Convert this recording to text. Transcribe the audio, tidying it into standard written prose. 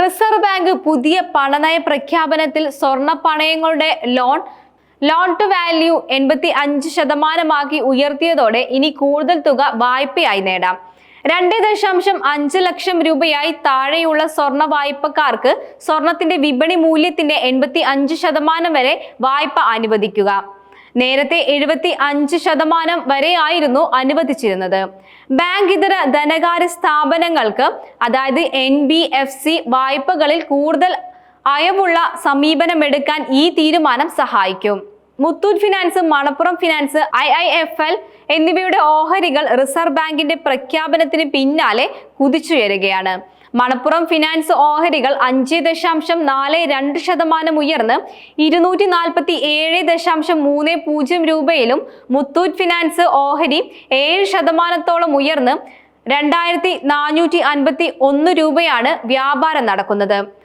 Reserve bank പുതിയ പണനയ പ്രഖ്യാപനത്തിൽ സ്വർണ്ണ പണയങ്ങളുടെ loan to value 85% ഉയർത്തിയതോടെ ഇനി കൂടുതൽ തുക വായ്പയായി നേടാം. 2.5 ലക്ഷം രൂപയായി താഴെയുള്ള സ്വർണ്ണ വായ്പക്കാർക്ക് സ്വർണത്തിന്റെ വിപണി മൂല്യത്തിന്റെ 85% വരെ വായ്പ അനുവദിക്കുക. നേരത്തെ 75% വരെയായിരുന്നു അനുവദിച്ചിരുന്നത്. ബാങ്ക് ഇതര ധനകാര്യ സ്ഥാപനങ്ങൾക്ക്, അതായത് NBFC വായ്പകളിൽ കൂടുതൽ അയവുള്ള സമീപനമെടുക്കാൻ ഈ തീരുമാനം സഹായിക്കും. Muthoot finance, Manappuram finance, IIFL എന്നിവയുടെ ഓഹരികൾ റിസർവ് ബാങ്കിന്റെ പ്രഖ്യാപനത്തിന് പിന്നാലെ കുതിച്ചുയരുകയാണ്. മണപ്പുറം ഫിനാൻസ് ഓഹരികൾ 5.42% ഉയർന്ന് 247.30 രൂപയിലും, മുത്തൂറ്റ് ഫിനാൻസ് ഓഹരി 7% ഉയർന്ന് 2,451 രൂപയാണ് വ്യാപാരം നടക്കുന്നത്.